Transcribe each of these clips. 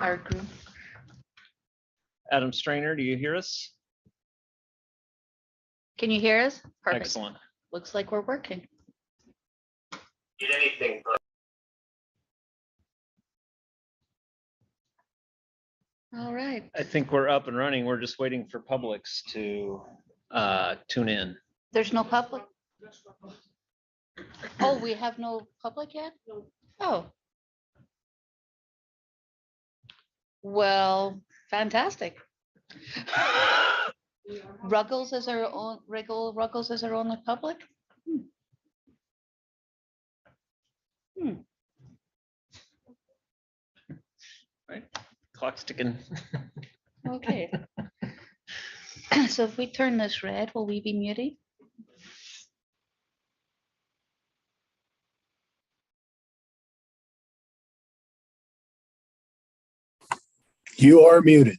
our group. Adam Strainer, do you hear us? Can you hear us? Perfect. Excellent. Looks like we're working. Need anything? All right. I think we're up and running. We're just waiting for Publix to tune in. There's no public? Oh, we have no public yet? Oh. Well, fantastic. Ruggles is our own, Ruggles is our only public? Right, clock's ticking. Okay. So if we turn this red, will we be muted? You are muted.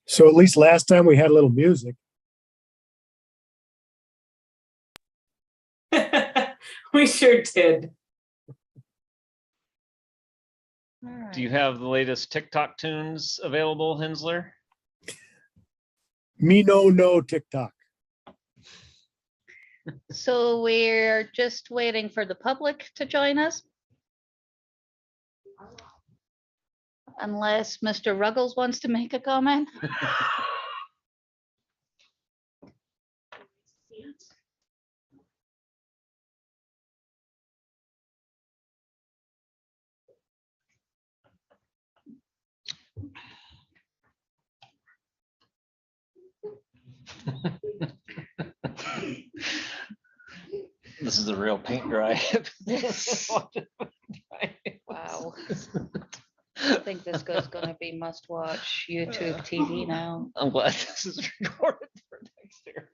So at least last time we had a little music. We sure did. All right. Do you have the latest TikTok tunes available, Hensler? Me no TikTok. So we're just waiting for the public to join us. Unless Mr. Ruggles wants to make a comment. This is a real paint dry. Wow. I think this is gonna be must watch YouTube TV now. I'm glad this is recorded for next year.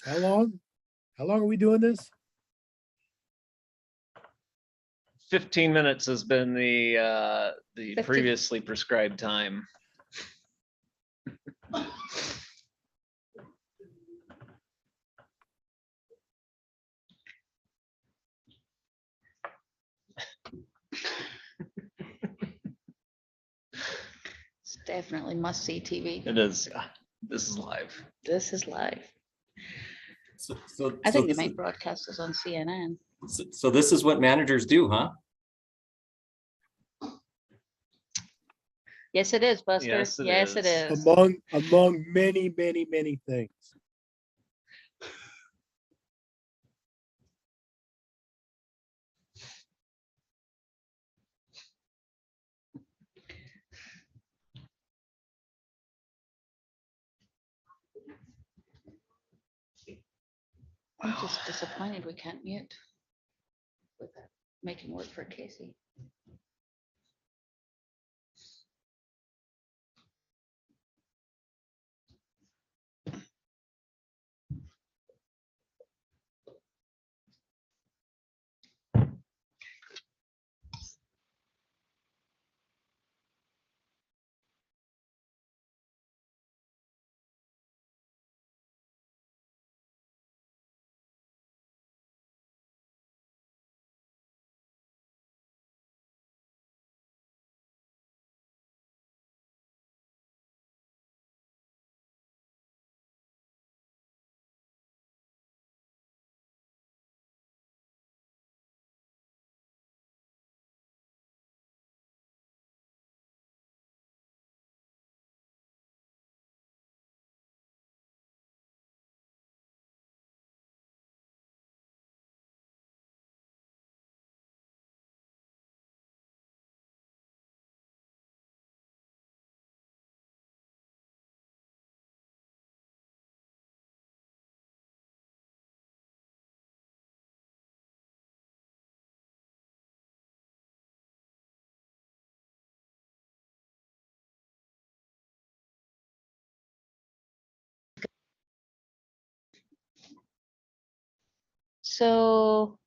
How long? How long are we doing this? 15 minutes has been the 50. previously prescribed time. It's definitely must see TV. It is. This is live. This is live. So I think they this might broadcast this on CNN. so this is what managers do, huh? Yes, it is, Buster. Yes, it Yes, it is. is. Among many things. I'm just disappointed we can't mute with that, making work for Casey. So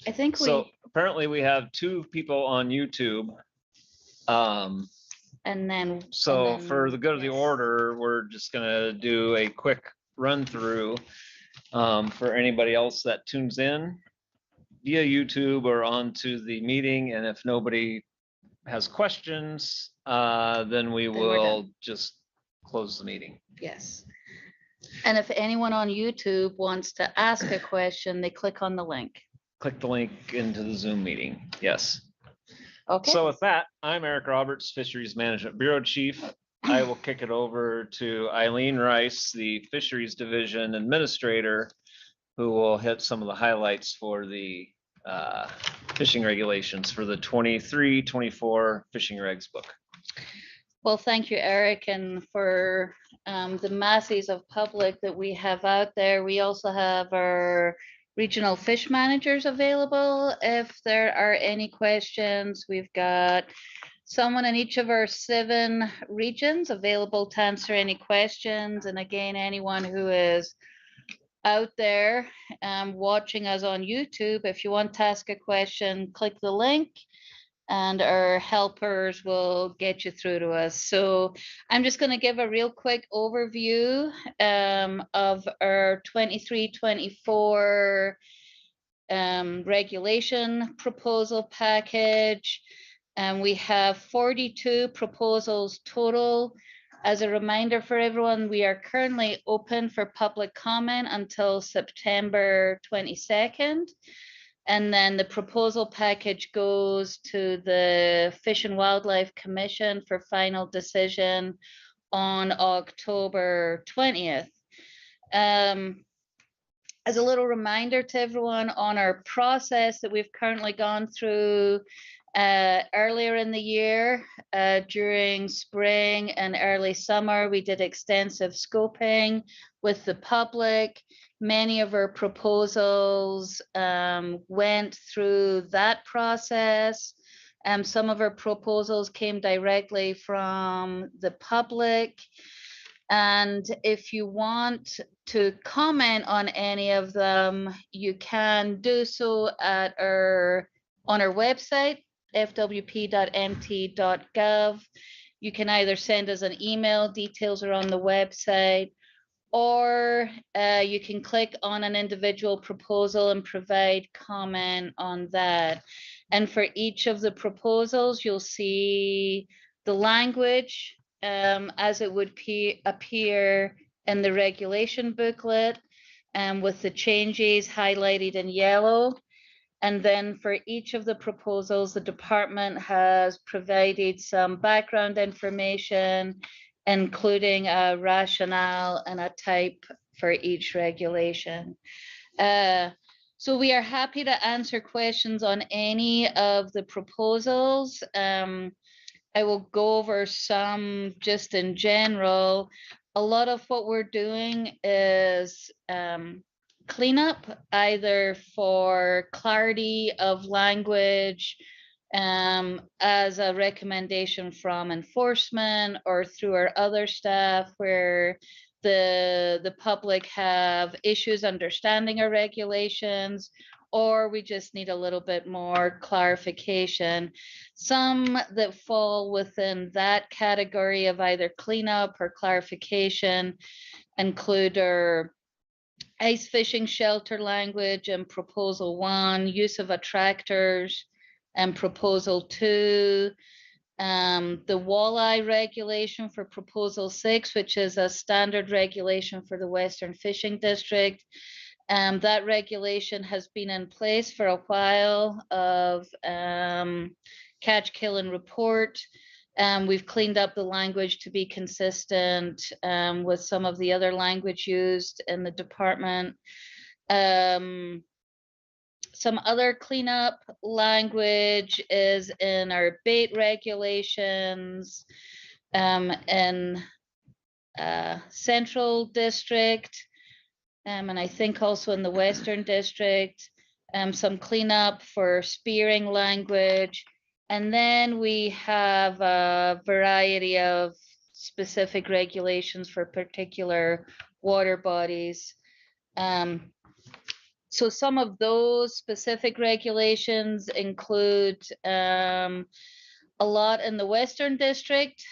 I think So we, apparently we have 2 people on YouTube. and then. So and for then- the good of the yes. order, we're just gonna do a quick run through for anybody else that tunes in via YouTube or onto the meeting. And if nobody has questions, then we we're will done. just close the meeting. Yes. And if anyone on YouTube wants to ask a question, they click on the link. Click the link into the Zoom meeting. Yes. Okay. So with that, I'm Eric Roberts, Fisheries Management Bureau Chief. I will kick it over to Eileen Rice, the Fisheries Division Administrator, who will hit some of the highlights for the fishing regulations for the 23-24 fishing regs book. Well, thank you, Eric, and for the masses of public that we have out there. We also have our regional fish managers available if there are any questions. We've got someone in each of our 7 regions available to answer any questions. And again, anyone who is out there watching us on YouTube, if you want to ask a question, click the link and our helpers will get you through to us. So I'm just going to give a real quick overview of our 23-24 regulation proposal package. And we have 42 proposals total. As a reminder for everyone, we are currently open for public comment until September 22nd. And then the proposal package goes to the Fish and Wildlife Commission for final decision on October 20th. As a little reminder to everyone on our process that we've currently gone through earlier in the year, during spring and early summer, we did extensive scoping with the public. Many of our proposals went through that process. Some of our proposals came directly from the public. And if you want to comment on any of them, you can do so at on our website, fwp.mt.gov. You can either send us an email, details are on the website, or you can click on an individual proposal and provide comment on that. And for each of the proposals, you'll see the language as it would appear in the regulation booklet, with the changes highlighted in yellow. And then for each of the proposals, the department has provided some background information, including a rationale and a type for each regulation. So we are happy to answer questions on any of the proposals. I will go over some just in general. A lot of what we're doing is cleanup, either for clarity of language, as a recommendation from enforcement or through our other staff where the public have issues understanding our regulations, or we just need a little bit more clarification. Some that fall within that category of either cleanup or clarification include our ice fishing shelter language and proposal 1, use of attractors and proposal 2, the walleye regulation for proposal 6, which is a standard regulation for the Western Fishing District. That regulation has been in place for a while of catch, kill, and report. We've cleaned up the language to be consistent with some of the other language used in the department. Some other cleanup language is in our bait regulations in Central District, and I think also in the Western District, some cleanup for spearing language. And then we have a variety of specific regulations for particular water bodies. So some of those specific regulations include a lot in the Western District,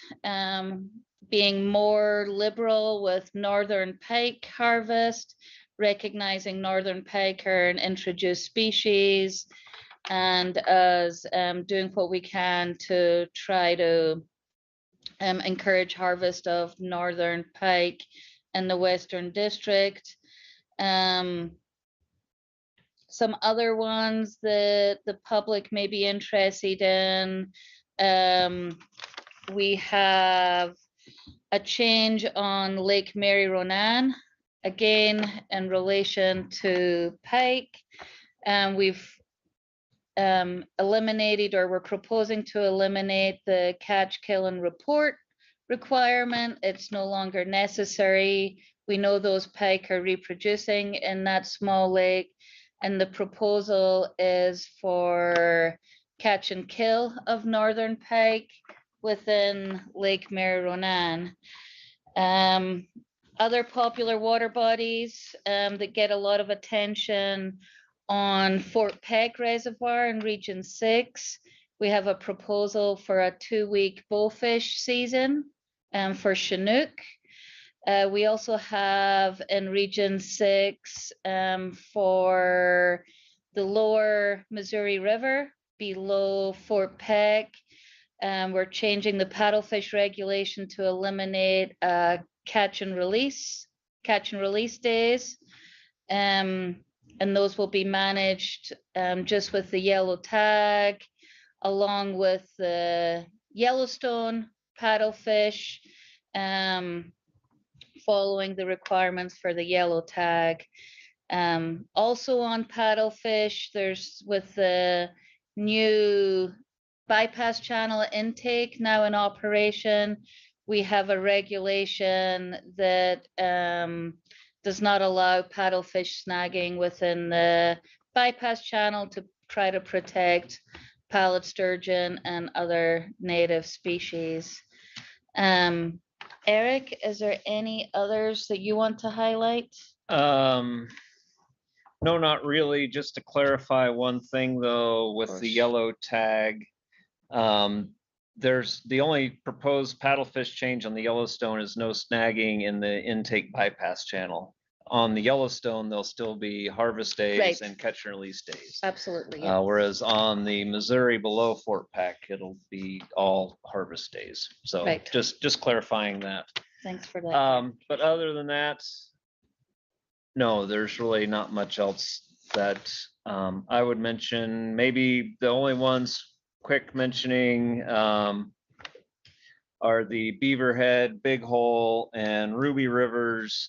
being more liberal with northern pike harvest, recognizing northern pike are an introduced species, and as doing what we can to try to encourage harvest of northern pike in the Western District. Some other ones that the public may be interested in. We have a change on Lake Mary Ronan, again in relation to pike. We've eliminated, or we're proposing to eliminate, the catch, kill, and report requirement. It's no longer necessary. We know those pike are reproducing in that small lake, and the proposal is for catch and kill of northern pike within Lake Mary Ronan. Other popular water bodies that get a lot of attention on Fort Peck Reservoir in Region 6. We have a proposal for a 2-week bullfish season for Chinook. We also have in Region 6 for the lower Missouri River below Fort Peck. We're changing the paddlefish regulation to eliminate catch and release days. And those will be managed just with the yellow tag, along with the Yellowstone paddlefish, following the requirements for the yellow tag. Also on paddlefish, there's with the new bypass channel intake now in operation, we have a regulation that does not allow paddlefish snagging within the bypass channel to try to protect pallet sturgeon and other native species. Eric, is there any others that you want to highlight? No, not really. Just to clarify one thing though, with the yellow tag, there's the only proposed paddlefish change on the Yellowstone is no snagging in the intake bypass channel. On the Yellowstone, there'll still be harvest days Right. and catch and release days. Absolutely. Yeah. Whereas on the Missouri below Fort Peck, it'll be all harvest days. So Right. just clarifying that. Thanks for that. But other than that, no, there's really not much else that I would mention. Maybe the only ones quick mentioning are the Beaverhead, Big Hole, and Ruby Rivers.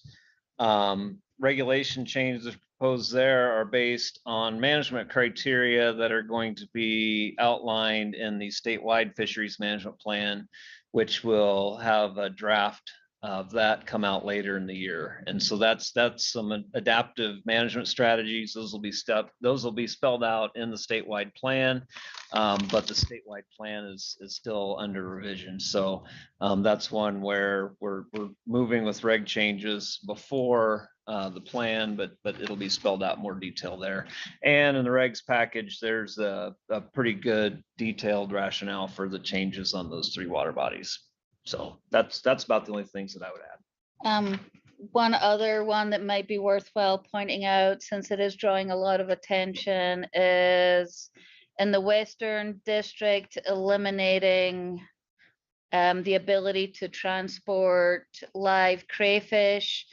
Regulation changes proposed there are based on management criteria that are going to be outlined in the statewide fisheries management plan, which will have a draft of that come out later in the year. And so that's some adaptive management strategies. Those will be spelled out in the statewide plan, but the statewide plan is still under revision. So that's one where we're moving with reg changes before the plan, but it'll be spelled out more detail there. And in the regs package, there's a pretty good detailed rationale for the changes on those 3 water bodies. So that's about the only things that I would add. One other one that might be worthwhile pointing out, since it is drawing a lot of attention, is in the Western District, eliminating the ability to transport live crayfish.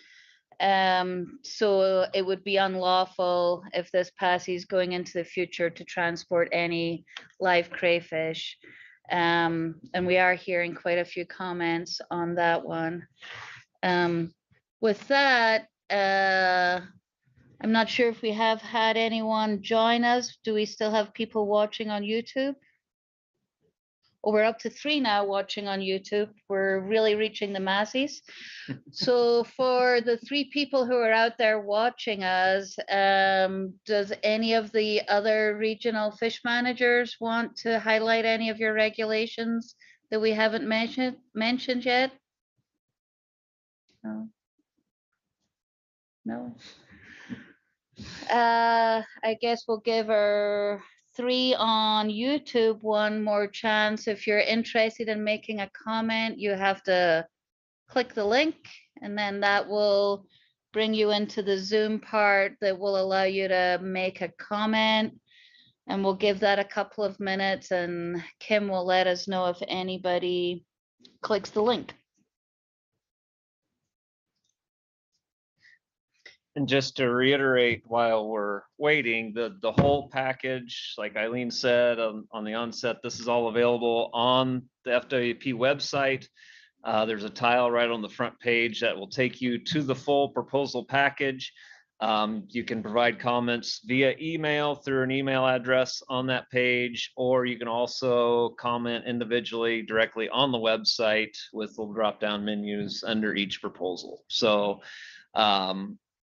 So it would be unlawful if this passes going into the future to transport any live crayfish. And we are hearing quite a few comments on that one. With that, I'm not sure if we have had anyone join us. Do we still have people watching on YouTube? Well, we're up to 3 now watching on YouTube. We're really reaching the masses. So for the 3 people who are out there watching us, does any of the other regional fish managers want to highlight any of your regulations that we haven't mentioned yet? No. No. I guess we'll give our 3 on YouTube one more chance. If you're interested in making a comment, you have to click the link, and then that will bring you into the Zoom part that will allow you to make a comment. And we'll give that a couple of minutes, and Kim will let us know if anybody clicks the link. And just to reiterate, while we're waiting, the whole package, like Eileen said on the onset, this is all available on the FWP website. There's a tile right on the front page that will take you to the full proposal package. You can provide comments via email through an email address on that page, or you can also comment individually directly on the website with little drop-down menus under each proposal. So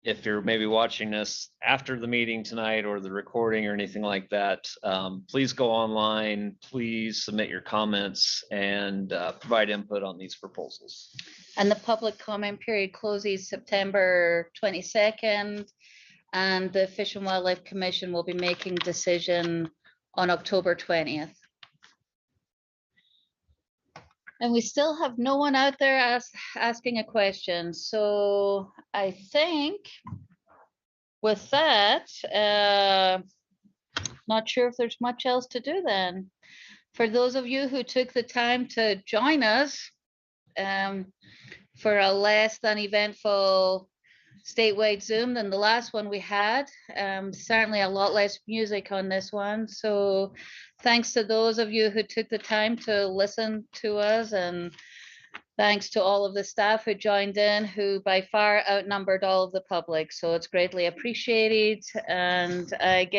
if you're maybe watching this after the meeting tonight or the recording or anything like that, please go online, please submit your comments and provide input on these proposals. And the public comment period closes September 22nd, and the Fish and Wildlife Commission will be making decision on October 20th. And we still have no one out there asking a question. So I think with that, not sure if there's much else to do then. For those of you who took the time to join us for a less than eventful statewide Zoom than the last one we had, certainly a lot less music on this one. So thanks to those of you who took the time to listen to us, and thanks to all of the staff who joined in, who by far outnumbered all of the public. So it's greatly appreciated. And I guess